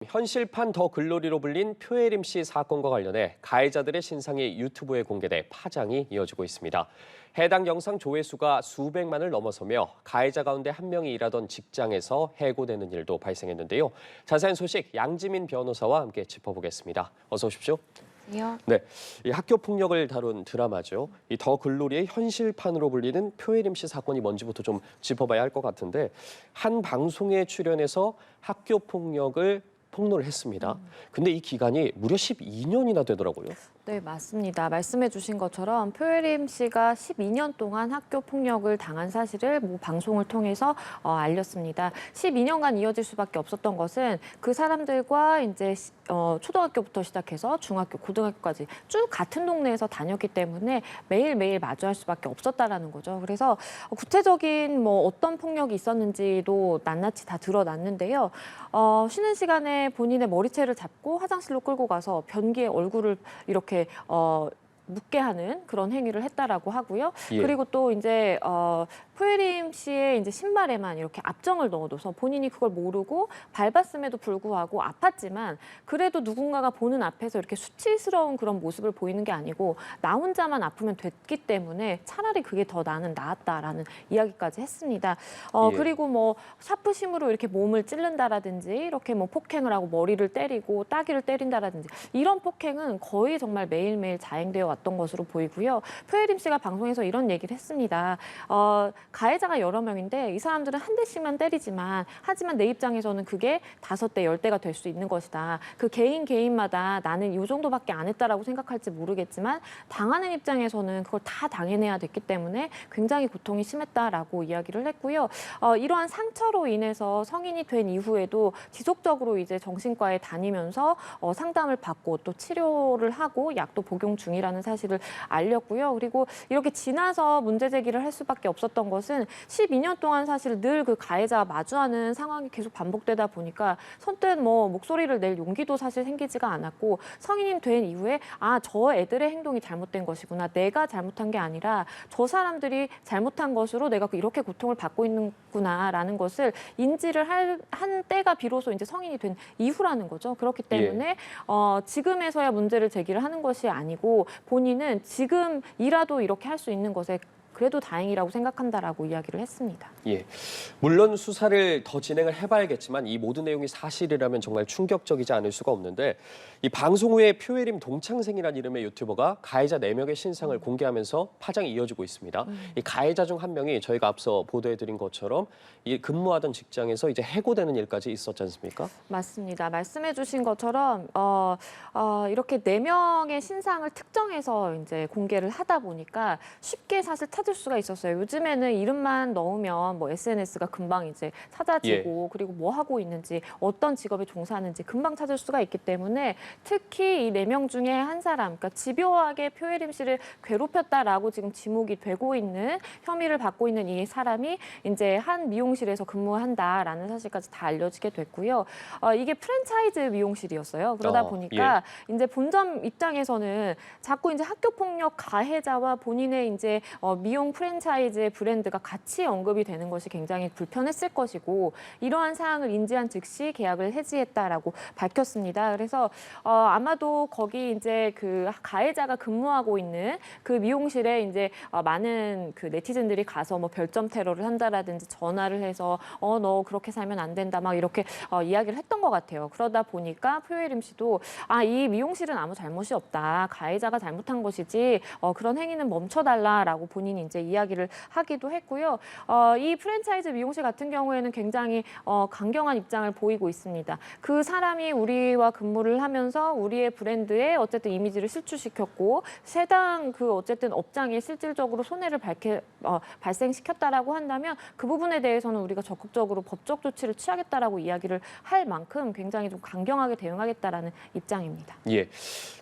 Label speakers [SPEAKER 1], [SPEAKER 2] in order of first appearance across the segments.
[SPEAKER 1] 현실판 더 글로리로 불린 표혜림 씨 사건과 관련해 가해자들의 신상이 유튜브에 공개돼 파장이 이어지고 있습니다. 해당 영상 조회수가 수백만을 넘어서며 가해자 가운데 한 명이 일하던 직장에서 해고되는 일도 발생했는데요. 자세한 소식 양지민 변호사와 함께 짚어보겠습니다. 어서 오십시오. 네, 이 학교 폭력을 다룬 드라마죠. 이 더 글로리의 현실판으로 불리는 표혜림 씨 사건이 뭔지부터 좀 짚어봐야 할 것 같은데 한 방송에 출연해서 학교 폭력을 폭로를 했습니다. 근데 이 기간이 무려 12년이나 되더라고요.
[SPEAKER 2] 네, 맞습니다. 말씀해 주신 것처럼 표혜림 씨가 12년 동안 학교 폭력을 당한 사실을 방송을 통해서 알렸습니다. 12년간 이어질 수밖에 없었던 것은 그 사람들과 이제 초등학교부터 시작해서 중학교, 고등학교까지 쭉 같은 동네에서 다녔기 때문에 매일매일 마주할 수밖에 없었다라는 거죠. 그래서 구체적인 어떤 폭력이 있었는지도 낱낱이 다 드러났는데요. 쉬는 시간에 본인의 머리채를 잡고 화장실로 끌고 가서 변기에 얼굴을 이렇게 묻게 하는 그런 행위를 했다라고 하고요.
[SPEAKER 1] 예.
[SPEAKER 2] 그리고 또 이제 표혜림 씨의 이제 신발에만 이렇게 압정을 넣어둬서 본인이 그걸 모르고 밟았음에도 불구하고 아팠지만 그래도 누군가가 보는 앞에서 이렇게 수치스러운 그런 모습을 보이는 게 아니고 나 혼자만 아프면 됐기 때문에 차라리 그게 더 나는 나았다라는 이야기까지 했습니다.
[SPEAKER 1] 예.
[SPEAKER 2] 그리고 샤프심으로 이렇게 몸을 찌른다라든지 이렇게 폭행을 하고 머리를 때리고 따귀를 때린다라든지 이런 폭행은 거의 정말 매일매일 자행되어 왔던 것으로 보이고요. 표혜림 씨가 방송에서 이런 얘기를 했습니다. 가해자가 여러 명인데 이 사람들은 한 대씩만 때리지만 하지만 내 입장에서는 그게 5대, 10대가 될 수 있는 것이다. 그 개인마다 나는 이 정도밖에 안 했다라고 생각할지 모르겠지만 당하는 입장에서는 그걸 다 당해내야 됐기 때문에 굉장히 고통이 심했다라고 이야기를 했고요. 이러한 상처로 인해서 성인이 된 이후에도 지속적으로 이제 정신과에 다니면서 상담을 받고 또 치료를 하고 약도 복용 중이라는 사실을 알렸고요. 그리고 이렇게 지나서 문제 제기를 할 수밖에 없었던 것은 12년 동안 사실 늘 그 가해자와 마주하는 상황이 계속 반복되다 보니까 선뜻 목소리를 낼 용기도 사실 생기지가 않았고 성인이 된 이후에 저 애들의 행동이 잘못된 것이구나. 내가 잘못한 게 아니라 저 사람들이 잘못한 것으로 내가 이렇게 고통을 받고 있는구나라는 것을 인지를 한 때가 비로소 이제 성인이 된 이후라는 거죠. 그렇기 때문에 지금에서야 문제를 제기를 하는 것이 아니고 본인은 지금이라도 이렇게 할 수 있는 것에 그래도 다행이라고 생각한다라고 이야기를 했습니다.
[SPEAKER 1] 예, 물론 수사를 더 진행을 해봐야겠지만 이 모든 내용이 사실이라면 정말 충격적이지 않을 수가 없는데 이 방송 후에 표혜림 동창생이란 이름의 유튜버가 가해자 4명의 신상을 공개하면서 파장이 이어지고 있습니다. 이 가해자 중 한 명이 저희가 앞서 보도해드린 것처럼 이 근무하던 직장에서 이제 해고되는 일까지 있었지 않습니까?
[SPEAKER 2] 맞습니다. 말씀해주신 것처럼 이렇게 4명의 신상을 특정해서 이제 공개를 하다 보니까 쉽게 사실 찾을 수가 있었어요. 요즘에는 이름만 넣으면 SNS가 금방 이제 찾아지고 그리고 뭐 하고 있는지 어떤 직업에 종사하는지 금방 찾을 수가 있기 때문에 특히 이 4명 중에 한 사람, 그러니까 집요하게 표혜림 씨를 괴롭혔다라고 지금 지목이 되고 있는 혐의를 받고 있는 이 사람이 이제 한 미용실에서 근무한다라는 사실까지 다 알려지게 됐고요. 이게 프랜차이즈 미용실이었어요. 그러다 보니까 이제 본점 입장에서는 자꾸 이제 학교 폭력 가해자와 본인의 이제 미용 프랜차이즈의 브랜드가 같이 언급이 되는 것이 굉장히 불편했을 것이고 이러한 사항을 인지한 즉시 계약을 해지했다라고 밝혔습니다. 그래서 아마도 거기 이제 그 가해자가 근무하고 있는 그 미용실에 이제 많은 그 네티즌들이 가서 별점 테러를 한다라든지 전화를 해서 너 그렇게 살면 안 된다 막 이렇게 이야기를 했던 것 같아요. 그러다 보니까 표혜림 씨도 이 미용실은 아무 잘못이 없다. 가해자가 잘못한 것이지 그런 행위는 멈춰달라라고 본인이 이제 이야기를 하기도 했고요. 이 프랜차이즈 미용실 같은 경우에는 굉장히 강경한 입장을 보이고 있습니다. 그 사람이 우리와 근무를 하면서 우리의 브랜드에 어쨌든 이미지를 실추시켰고 해당 그 어쨌든 업장에 실질적으로 손해를 발생시켰다라고 한다면 그 부분에 대해서는 우리가 적극적으로 법적 조치를 취하겠다라고 이야기를 할 만큼 굉장히 좀 강경하게 대응하겠다라는 입장입니다.
[SPEAKER 1] 예.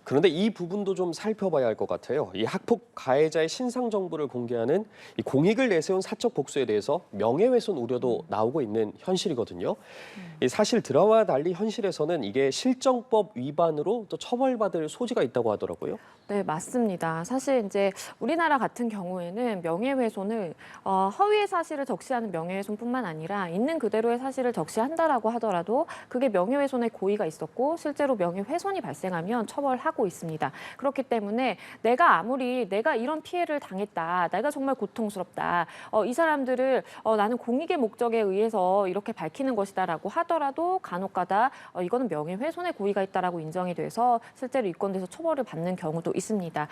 [SPEAKER 1] 그런데 이 부분도 좀 살펴봐야 할 것 같아요. 이 학폭 가해자의 신상 정보를 공개한 우려하는 이 공익을 내세운 사적 복수에 대해서 명예훼손 우려도 나오고 있는 현실이거든요. 사실 드라마와 달리 현실에서는 이게 실정법 위반으로 또 처벌받을 소지가 있다고 하더라고요.
[SPEAKER 2] 네, 맞습니다. 사실 이제 우리나라 같은 경우에는 명예훼손을 허위의 사실을 적시하는 명예훼손뿐만 아니라 있는 그대로의 사실을 적시한다라고 하더라도 그게 명예훼손의 고의가 있었고 실제로 명예훼손이 발생하면 처벌하고 있습니다. 그렇기 때문에 내가 아무리 내가 이런 피해를 당했다, 내가 정말 고통스럽다, 이 사람들을 나는 공익의 목적에 의해서 이렇게 밝히는 것이다라고 하더라도 간혹가다 이거는 명예훼손의 고의가 있다라고 인정이 돼서 실제로 입건돼서 처벌을 받는 경우도 있습니다.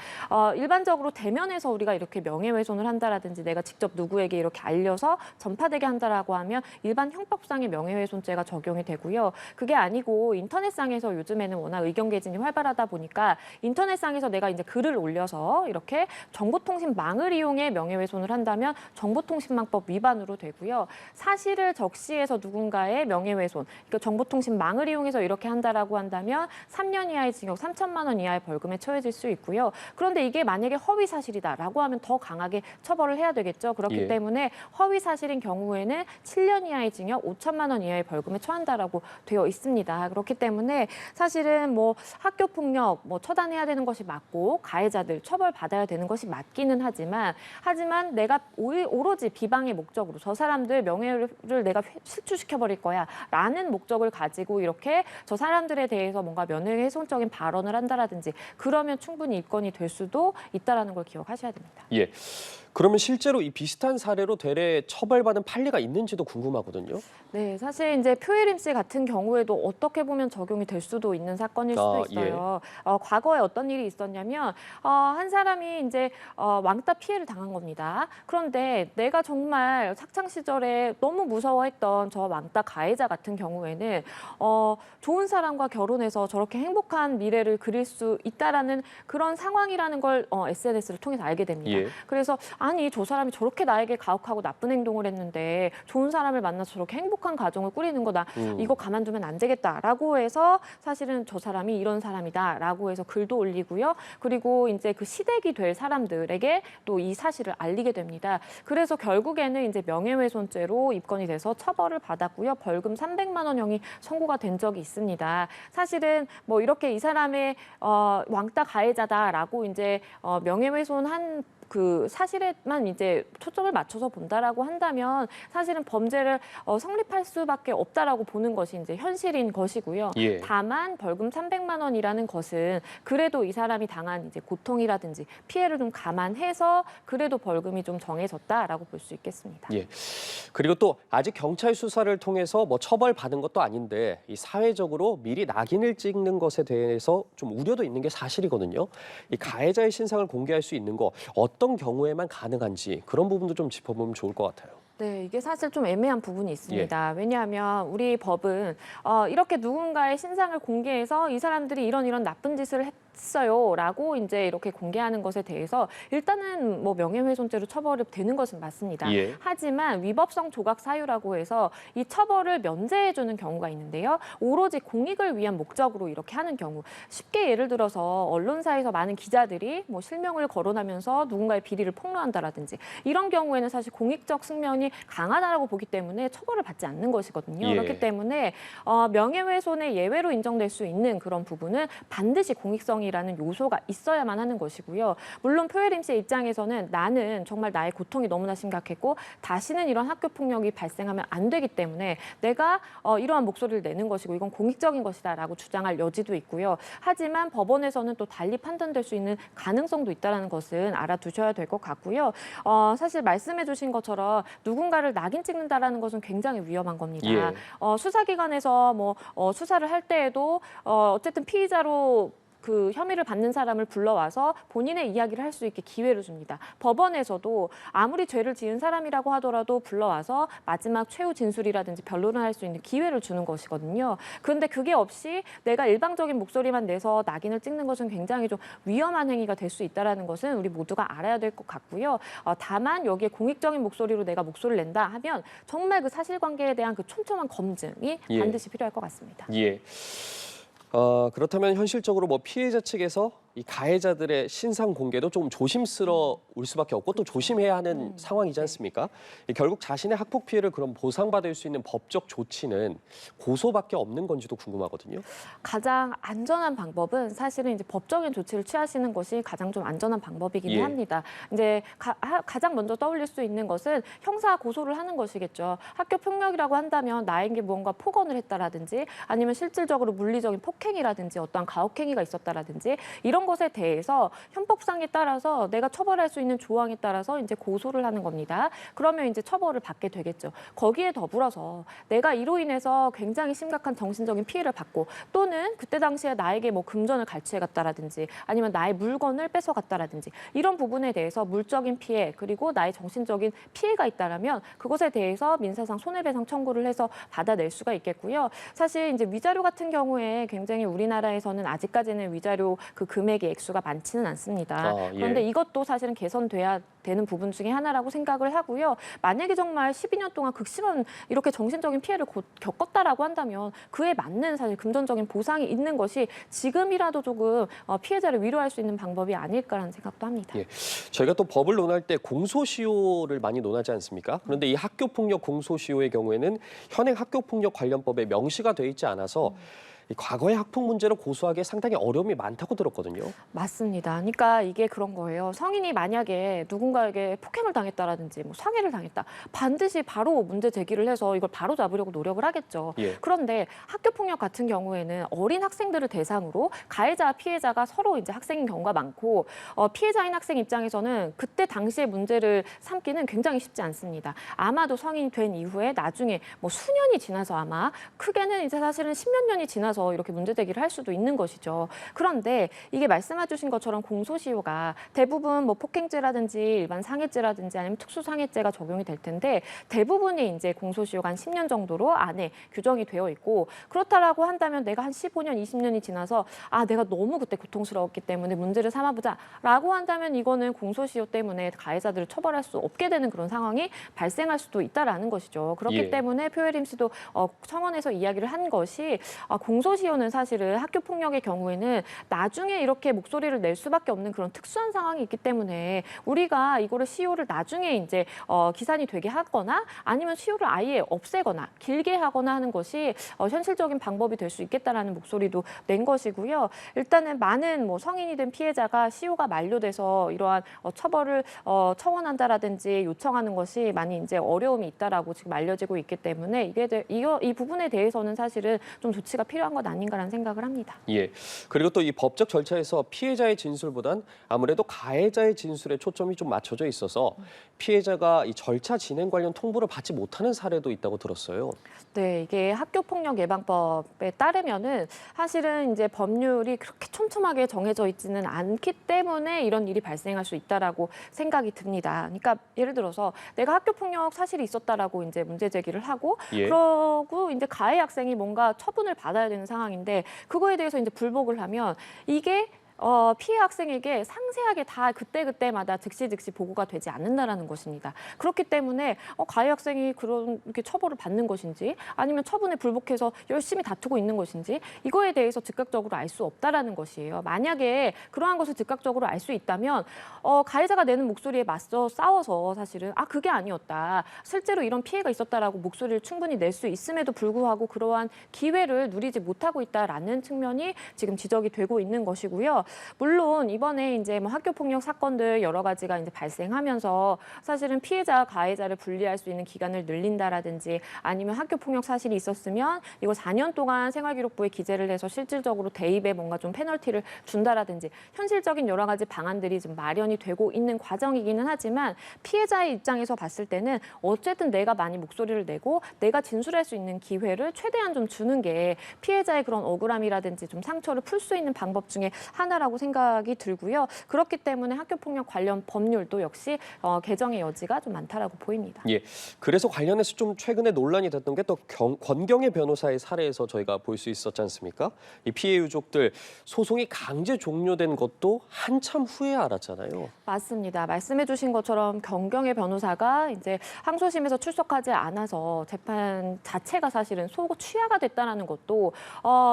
[SPEAKER 2] 일반적으로 대면에서 우리가 이렇게 명예훼손을 한다라든지 내가 직접 누구에게 이렇게 알려서 전파되게 한다라고 하면 일반 형법상의 명예훼손죄가 적용이 되고요. 그게 아니고 인터넷상에서 요즘에는 워낙 의견 개진이 활발하다 보니까 인터넷상에서 내가 이제 글을 올려서 이렇게 정보통신망을 이용해 명예훼손을 한다면 정보통신망법 위반으로 되고요. 사실을 적시해서 누군가의 명예훼손, 그러니까 정보통신망을 이용해서 이렇게 한다라고 한다면 3년 이하의 징역 3천만 원 이하의 벌금에 처해질 수 있고요. 그런데 이게 만약에 허위 사실이다라고 하면 더 강하게 처벌을 해야 되겠죠. 그렇기
[SPEAKER 1] 예.
[SPEAKER 2] 때문에 허위 사실인 경우에는 7년 이하의 징역 5천만 원 이하의 벌금에 처한다라고 되어 있습니다. 그렇기 때문에 사실은 뭐 학교 폭력 처단해야 되는 것이 맞고 가해자들 처벌받아야 되는 것이 맞기는 하지만 내가 오로지 비방의 목적으로 저 사람들 명예를 내가 실추시켜 버릴 거야라는 목적을 가지고 이렇게 저 사람들에 대해서 뭔가 명예훼손적인 발언을 한다라든지 그러면 충분히 입건이 될 수도 있다라는 걸 기억하셔야 됩니다.
[SPEAKER 1] 예. 그러면 실제로 이 비슷한 사례로 되레 처벌받은 판례가 있는지도 궁금하거든요.
[SPEAKER 2] 네, 사실 이제 표혜림 씨 같은 경우에도 어떻게 보면 적용이 될 수도 있는 사건일 수도 있어요. 과거에 어떤 일이 있었냐면 한 사람이 이제 왕따 피해를 당한 겁니다. 그런데 내가 정말 학창 시절에 너무 무서워했던 저 왕따 가해자 같은 경우에는 좋은 사람과 결혼해서 저렇게 행복한 미래를 그릴 수 있다라는 그런 상황이라는 걸 SNS를 통해서 알게 됩니다.
[SPEAKER 1] 예.
[SPEAKER 2] 그래서 아니 저 사람이 저렇게 나에게 가혹하고 나쁜 행동을 했는데 좋은 사람을 만나서 저렇게 행복한 가정을 꾸리는 거다. 이거 가만두면 안 되겠다라고 해서 사실은 저 사람이 이런 사람이다라고 해서 글도 올리고요. 그리고 이제 그 시댁이 될 사람들에게 또 이 사실을 알리게 됩니다. 그래서 결국에는 이제 명예훼손죄로 입건이 돼서 처벌을 받았고요. 벌금 300만 원형이 선고가 된 적이 있습니다. 사실은 뭐 이렇게 이 사람의 왕따 가해자다라고 이제 명예훼손한 그 사실에만 이제 초점을 맞춰서 본다라고 한다면 사실은 범죄를 성립할 수밖에 없다라고 보는 것이 이제 현실인 것이고요.
[SPEAKER 1] 예.
[SPEAKER 2] 다만 벌금 300만 원이라는 것은 그래도 이 사람이 당한 이제 고통이라든지 피해를 좀 감안해서 그래도 벌금이 좀 정해졌다라고 볼 수 있겠습니다.
[SPEAKER 1] 예. 그리고 또 아직 경찰 수사를 통해서 뭐 처벌받은 것도 아닌데 이 사회적으로 미리 낙인을 찍는 것에 대해서 좀 우려도 있는 게 사실이거든요. 이 가해자의 신상을 공개할 수 있는 거 어떤 경우에만 가능한지 그런 부분도 좀 짚어보면 좋을 것 같아요.
[SPEAKER 2] 네, 이게 사실 좀 애매한 부분이 있습니다. 왜냐하면 우리 법은 이렇게 누군가의 신상을 공개해서 이 사람들이 이런 나쁜 짓을 했어요라고 이제 이렇게 공개하는 것에 대해서 일단은 뭐 명예훼손죄로 처벌이 되는 것은 맞습니다.
[SPEAKER 1] 예.
[SPEAKER 2] 하지만 위법성 조각 사유라고 해서 이 처벌을 면제해주는 경우가 있는데요. 오로지 공익을 위한 목적으로 이렇게 하는 경우, 쉽게 예를 들어서 언론사에서 많은 기자들이 뭐 실명을 거론하면서 누군가의 비리를 폭로한다라든지 이런 경우에는 사실 공익적 측면이 강하다라고 보기 때문에 처벌을 받지 않는 것이거든요.
[SPEAKER 1] 예.
[SPEAKER 2] 그렇기 때문에 명예훼손의 예외로 인정될 수 있는 그런 부분은 반드시 공익성이라는 요소가 있어야만 하는 것이고요. 물론 표혜림 씨의 입장에서는 나는 정말 나의 고통이 너무나 심각했고 다시는 이런 학교 폭력이 발생하면 안 되기 때문에 내가 이러한 목소리를 내는 것이고 이건 공익적인 것이다라고 주장할 여지도 있고요. 하지만 법원에서는 또 달리 판단될 수 있는 가능성도 있다는 것은 알아두셔야 될 것 같고요. 사실 말씀해 주신 것처럼 누군가를 낙인 찍는다라는 것은 굉장히 위험한 겁니다.
[SPEAKER 1] 예.
[SPEAKER 2] 수사기관에서 뭐 수사를 할 때에도 어쨌든 피의자로 그 혐의를 받는 사람을 불러와서 본인의 이야기를 할 수 있게 기회를 줍니다. 법원에서도 아무리 죄를 지은 사람이라고 하더라도 불러와서 마지막 최후 진술이라든지 변론을 할 수 있는 기회를 주는 것이거든요. 그런데 그게 없이 내가 일방적인 목소리만 내서 낙인을 찍는 것은 굉장히 좀 위험한 행위가 될 수 있다는 것은 우리 모두가 알아야 될 것 같고요. 다만 여기에 공익적인 목소리로 내가 목소리를 낸다 하면 정말 그 사실관계에 대한 그 촘촘한 검증이 반드시 필요할 것 같습니다.
[SPEAKER 1] 예. 그렇다면 현실적으로 뭐 피해자 측에서 이 가해자들의 신상 공개도 조금 조심스러울 수밖에 없고 또 조심해야 하는 상황이지 않습니까? 결국 자신의 학폭 피해를 그럼 보상받을 수 있는 법적 조치는 고소밖에 없는 건지도 궁금하거든요.
[SPEAKER 2] 가장 안전한 방법은 사실은 이제 법적인 조치를 취하시는 것이 가장 좀 안전한 방법이기는
[SPEAKER 1] 예.
[SPEAKER 2] 합니다. 이제 가장 먼저 떠올릴 수 있는 것은 형사 고소를 하는 것이겠죠. 학교 폭력이라고 한다면 나에게 무언가 폭언을 했다라든지 아니면 실질적으로 물리적인 폭행이라든지 어떠한 가혹행위가 있었다라든지 이런 것에 대해서 형법상에 따라서 내가 처벌할 수 있는 조항에 따라서 이제 고소를 하는 겁니다. 그러면 이제 처벌을 받게 되겠죠. 거기에 더불어서 내가 이로 인해서 굉장히 심각한 정신적인 피해를 받고 또는 그때 당시에 나에게 뭐 금전을 갈취해 갔다라든지 아니면 나의 물건을 뺏어 갔다라든지 이런 부분에 대해서 물적인 피해 그리고 나의 정신적인 피해가 있다라면 그것에 대해서 민사상 손해배상 청구를 해서 받아낼 수가 있겠고요. 사실 이제 위자료 같은 경우에 굉장히 우리나라에서는 아직까지는 위자료 그 금액의 액수가 많지는 않습니다.
[SPEAKER 1] 아, 예.
[SPEAKER 2] 그런데 이것도 사실은 개선돼야 되는 부분 중에 하나라고 생각을 하고요. 만약에 정말 12년 동안 극심한 이렇게 정신적인 피해를 겪었다라고 한다면 그에 맞는 사실 금전적인 보상이 있는 것이 지금이라도 조금 피해자를 위로할 수 있는 방법이 아닐까라는 생각도 합니다.
[SPEAKER 1] 예. 저희가 또 법을 논할 때 공소시효를 많이 논하지 않습니까? 그런데 이 학교폭력 공소시효의 경우에는 현행 학교폭력 관련법에 명시가 돼 있지 않아서 이 과거의 학폭 문제를 고소하기에 상당히 어려움이 많다고 들었거든요.
[SPEAKER 2] 맞습니다. 그러니까 이게 그런 거예요. 성인이 만약에 누군가에게 폭행을 당했다라든지 뭐 상해를 당했다. 반드시 바로 문제 제기를 해서 이걸 바로 잡으려고 노력을 하겠죠.
[SPEAKER 1] 예.
[SPEAKER 2] 그런데 학교 폭력 같은 경우에는 어린 학생들을 대상으로 가해자, 피해자가 서로 이제 학생인 경우가 많고 피해자인 학생 입장에서는 그때 당시의 문제를 삼기는 굉장히 쉽지 않습니다. 아마도 성인이 된 이후에 나중에 뭐 수년이 지나서 아마 크게는 이제 사실은 10몇 년이 지나서 이렇게 문제 제기를 할 수도 있는 것이죠. 그런데 이게 말씀해 주신 것처럼 공소시효가 대부분 뭐 폭행죄라든지 일반 상해죄라든지 아니면 특수상해죄가 적용이 될 텐데 대부분이 이제 공소시효가 한 10년 정도로 안에 규정이 되어 있고 그렇다라고 한다면 내가 한 15년, 20년이 지나서 내가 너무 그때 고통스러웠기 때문에 문제를 삼아보자라고 한다면 이거는 공소시효 때문에 가해자들을 처벌할 수 없게 되는 그런 상황이 발생할 수도 있다라는 것이죠. 그렇기
[SPEAKER 1] 예.
[SPEAKER 2] 때문에 표혜림 씨도 청원에서 이야기를 한 것이 공소시효는 사실은 학교 폭력의 경우에는 나중에 이렇게 목소리를 낼 수밖에 없는 그런 특수한 상황이 있기 때문에 우리가 이거를 시효를 나중에 이제 기산이 되게 하거나 아니면 시효를 아예 없애거나 길게 하거나 하는 것이 현실적인 방법이 될 수 있겠다라는 목소리도 낸 것이고요. 일단은 많은 뭐 성인이 된 피해자가 시효가 만료돼서 이러한 처벌을 청원한다라든지 요청하는 것이 많이 이제 어려움이 있다라고 지금 알려지고 있기 때문에 이 부분에 대해서는 사실은 좀 조치가 필요한 것 아닌가라는 생각을 합니다.
[SPEAKER 1] 예. 그리고 또 이 법적 절차에서 피해자의 진술보단 아무래도 가해자의 진술에 초점이 좀 맞춰져 있어서 피해자가 이 절차 진행 관련 통보를 받지 못하는 사례도 있다고 들었어요.
[SPEAKER 2] 네, 이게 학교폭력 예방법에 따르면은 사실은 이제 법률이 그렇게 촘촘하게 정해져 있지는 않기 때문에 이런 일이 발생할 수 있다라고 생각이 듭니다. 그러니까 예를 들어서 내가 학교폭력 사실이 있었다라고 이제 문제 제기를 하고
[SPEAKER 1] 예.
[SPEAKER 2] 그러고 이제 가해 학생이 뭔가 처분을 받아야 되는 상황인데 그거에 대해서 이제 불복을 하면 이게 피해 학생에게 상세하게 다 그때그때마다 즉시 보고가 되지 않는다라는 것입니다. 그렇기 때문에 가해 학생이 그렇게 처벌을 받는 것인지 아니면 처분에 불복해서 열심히 다투고 있는 것인지 이거에 대해서 즉각적으로 알 수 없다라는 것이에요. 만약에 그러한 것을 즉각적으로 알 수 있다면 가해자가 내는 목소리에 맞서 싸워서 사실은 그게 아니었다. 실제로 이런 피해가 있었다라고 목소리를 충분히 낼 수 있음에도 불구하고 그러한 기회를 누리지 못하고 있다라는 측면이 지금 지적이 되고 있는 것이고요. 물론 이번에 이제 뭐 학교 폭력 사건들 여러 가지가 이제 발생하면서 사실은 피해자, 가해자를 분리할 수 있는 기간을 늘린다라든지 아니면 학교 폭력 사실이 있었으면 이거 4년 동안 생활기록부에 기재를 해서 실질적으로 대입에 뭔가 좀 페널티를 준다라든지 현실적인 여러 가지 방안들이 좀 마련이 되고 있는 과정이기는 하지만 피해자의 입장에서 봤을 때는 어쨌든 내가 많이 목소리를 내고 내가 진술할 수 있는 기회를 최대한 좀 주는 게 피해자의 그런 억울함이라든지 좀 상처를 풀 수 있는 방법 중에 하나라고 생각이 들고요. 그렇기 때문에 학교폭력 관련 법률도 역시 개정의 여지가 좀 많다라고 보입니다.
[SPEAKER 1] 예. 그래서 관련해서 좀 최근에 논란이 됐던 게 또 권경의 변호사의 사례에서 저희가 볼 수 있었지 않습니까? 이 피해 유족들 소송이 강제 종료된 것도 한참 후에 알았잖아요.
[SPEAKER 2] 맞습니다. 말씀해 주신 것처럼 권경의 변호사가 이제 항소심에서 출석하지 않아서 재판 자체가 사실은 소고 취하가 됐다는 것도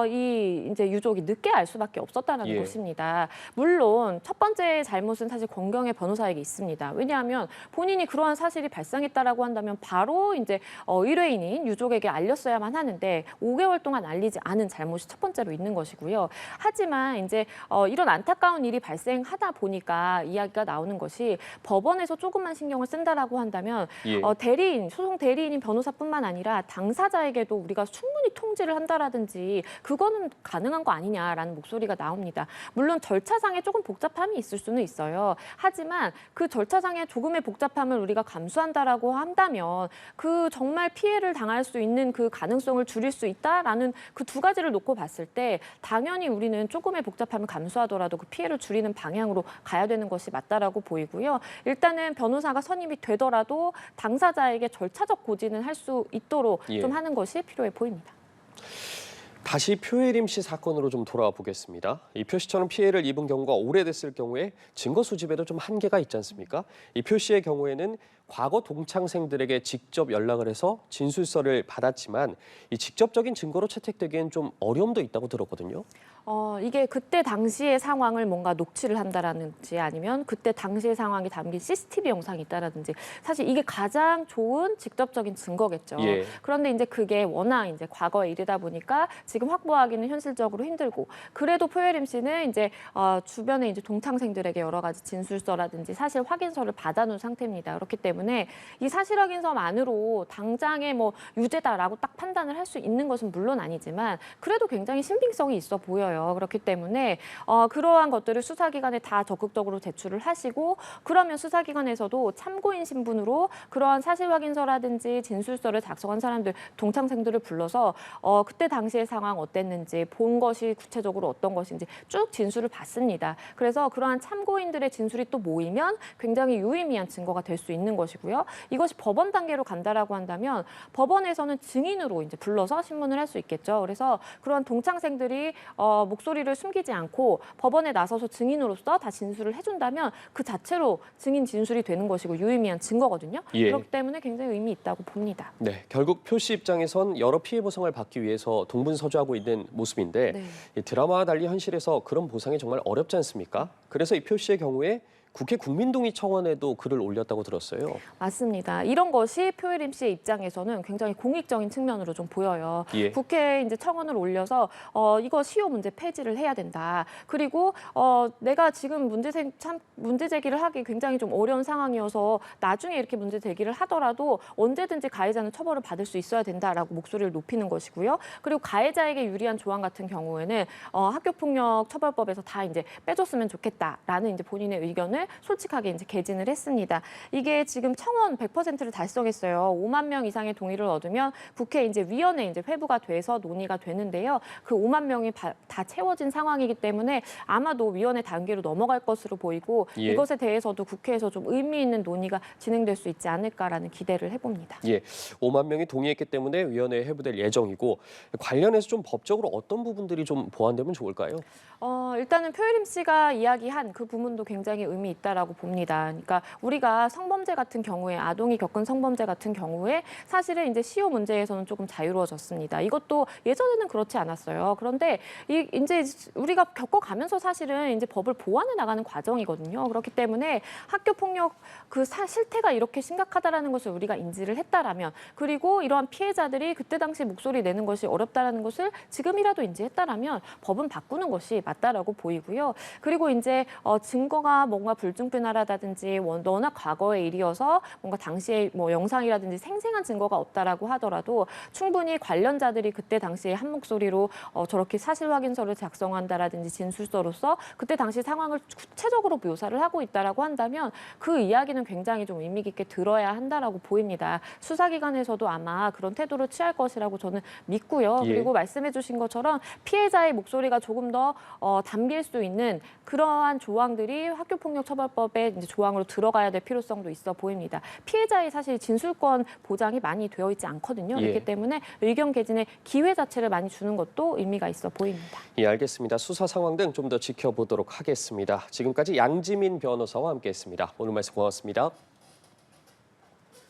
[SPEAKER 2] 이 이제 유족이 늦게 알 수밖에 없었다는
[SPEAKER 1] 예.
[SPEAKER 2] 것입니다. 있습니다. 물론 첫 번째 잘못은 사실 권경의 변호사에게 있습니다. 왜냐하면 본인이 그러한 사실이 발생했다라고 한다면 바로 이제 의뢰인인 유족에게 알렸어야만 하는데 5개월 동안 알리지 않은 잘못이 첫 번째로 있는 것이고요. 하지만 이제 이런 안타까운 일이 발생하다 보니까 이야기가 나오는 것이 법원에서 조금만 신경을 쓴다라고 한다면
[SPEAKER 1] 예.
[SPEAKER 2] 소송 대리인인 변호사뿐만 아니라 당사자에게도 우리가 충분히 통지를 한다라든지 그거는 가능한 거 아니냐라는 목소리가 나옵니다. 물론 절차상에 조금 복잡함이 있을 수는 있어요. 하지만 그 절차상에 조금의 복잡함을 우리가 감수한다라고 한다면 그 정말 피해를 당할 수 있는 그 가능성을 줄일 수 있다라는 그 두 가지를 놓고 봤을 때 당연히 우리는 조금의 복잡함을 감수하더라도 그 피해를 줄이는 방향으로 가야 되는 것이 맞다라고 보이고요. 일단은 변호사가 선임이 되더라도 당사자에게 절차적 고지는 할 수 있도록
[SPEAKER 1] 예.
[SPEAKER 2] 좀 하는 것이 필요해 보입니다.
[SPEAKER 1] 다시 표혜림 씨 사건으로 좀 돌아와 보겠습니다. 이 표 씨처럼 피해를 입은 경우가 오래됐을 경우에 증거 수집에도 좀 한계가 있지 않습니까? 이 표 씨의 경우에는 과거 동창생들에게 직접 연락을 해서 진술서를 받았지만 이 직접적인 증거로 채택되기엔 좀 어려움도 있다고 들었거든요.
[SPEAKER 2] 이게 그때 당시의 상황을 뭔가 녹취를 한다라든지 아니면 그때 당시의 상황이 담긴 CCTV 영상이 있다라든지 사실 이게 가장 좋은 직접적인 증거겠죠.
[SPEAKER 1] 예.
[SPEAKER 2] 그런데 이제 그게 워낙 이제 과거의 일이다 보니까 지금 확보하기는 현실적으로 힘들고 그래도 표혜림 씨는 이제 주변에 이제 동창생들에게 여러 가지 진술서라든지 사실 확인서를 받아놓은 상태입니다. 그렇기 때문에 이 사실 확인서만으로 당장에 뭐 유죄다라고 딱 판단을 할 수 있는 것은 물론 아니지만 그래도 굉장히 신빙성이 있어 보여요. 그렇기 때문에 그러한 것들을 수사기관에 다 적극적으로 제출을 하시고 그러면 수사기관에서도 참고인 신분으로 그러한 사실 확인서라든지 진술서를 작성한 사람들, 동창생들을 불러서 그때 당시의 상황 어땠는지 본 것이 구체적으로 어떤 것인지 쭉 진술을 받습니다. 그래서 그러한 참고인들의 진술이 또 모이면 굉장히 유의미한 증거가 될 수 있는 것이고요. 이것이 법원 단계로 간다라고 한다면 법원에서는 증인으로 이제 불러서 신문을 할 수 있겠죠. 그래서 그러한 동창생들이 목소리를 숨기지 않고 법원에 나서서 증인으로서 다 진술을 해준다면 그 자체로 증인 진술이 되는 것이고 유의미한 증거거든요.
[SPEAKER 1] 예.
[SPEAKER 2] 그렇기 때문에 굉장히 의미 있다고 봅니다.
[SPEAKER 1] 네, 결국 표 씨 입장에선 여러 피해 보상을 받기 위해서 동분서주하고 있는 모습인데
[SPEAKER 2] 네.
[SPEAKER 1] 이 드라마와 달리 현실에서 그런 보상이 정말 어렵지 않습니까? 그래서 이 표 씨의 경우에 국회 국민동의 청원에도 글을 올렸다고 들었어요.
[SPEAKER 2] 맞습니다. 이런 것이 표혜림 씨의 입장에서는 굉장히 공익적인 측면으로 좀 보여요.
[SPEAKER 1] 예.
[SPEAKER 2] 국회에 이제 청원을 올려서 이거 시효 문제 폐지를 해야 된다. 그리고 내가 지금 문제 제기를 하기 굉장히 좀 어려운 상황이어서 나중에 이렇게 문제 제기를 하더라도 언제든지 가해자는 처벌을 받을 수 있어야 된다라고 목소리를 높이는 것이고요. 그리고 가해자에게 유리한 조항 같은 경우에는 학교폭력 처벌법에서 다 이제 빼줬으면 좋겠다라는 이제 본인의 의견을 솔직하게 이제 개진을 했습니다. 이게 지금 청원 100%를 달성했어요. 5만 명 이상의 동의를 얻으면 국회 이제 위원회 이제 회부가 돼서 논의가 되는데요. 그 5만 명이 다 채워진 상황이기 때문에 아마도 위원회 단계로 넘어갈 것으로 보이고
[SPEAKER 1] 예.
[SPEAKER 2] 이것에 대해서도 국회에서 좀 의미 있는 논의가 진행될 수 있지 않을까라는 기대를 해봅니다.
[SPEAKER 1] 예, 5만 명이 동의했기 때문에 위원회에 회부될 예정이고 관련해서 좀 법적으로 어떤 부분들이 좀 보완되면 좋을까요?
[SPEAKER 2] 일단은 표혜림 씨가 이야기한 그 부분도 굉장히 의미 있다라고 봅니다. 그러니까 우리가 성범죄 같은 경우에 아동이 겪은 성범죄 같은 경우에 사실은 이제 시효 문제에서는 조금 자유로워졌습니다. 이것도 예전에는 그렇지 않았어요. 그런데 이제 우리가 겪어가면서 사실은 이제 법을 보완해 나가는 과정이거든요. 그렇기 때문에 학교 폭력 그 실태가 이렇게 심각하다라는 것을 우리가 인지를 했다라면 그리고 이러한 피해자들이 그때 당시 목소리 내는 것이 어렵다라는 것을 지금이라도 인지했다라면 법은 바꾸는 것이 맞다라고 보이고요. 그리고 이제 증거가 뭔가 불충분하다든지 워낙 과거의 일이어서 뭔가 당시에 뭐 영상이라든지 생생한 증거가 없다라고 하더라도 충분히 관련자들이 그때 당시에 한 목소리로 저렇게 사실 확인서를 작성한다라든지 진술서로서 그때 당시 상황을 구체적으로 묘사를 하고 있다라고 한다면 그 이야기는 굉장히 좀 의미 깊게 들어야 한다라고 보입니다. 수사기관에서도 아마 그런 태도를 취할 것이라고 저는 믿고요.
[SPEAKER 1] 예.
[SPEAKER 2] 그리고 말씀해주신 것처럼 피해자의 목소리가 조금 더 담길 수 있는 그러한 조항들이 학교폭력처벌법의 이제 조항으로 들어가야 될 필요성도 있어 보입니다. 피해자의 사실 진술권 보장이 많이 되어 있지 않거든요.
[SPEAKER 1] 예.
[SPEAKER 2] 그렇기 때문에 의견 개진의 기회 자체를 많이 주는 것도 의미가 있어 보입니다.
[SPEAKER 1] 예, 알겠습니다. 수사 상황 등 좀 더 지켜보도록 하겠습니다. 지금까지 양지민 변호사와 함께했습니다. 오늘 말씀 고맙습니다.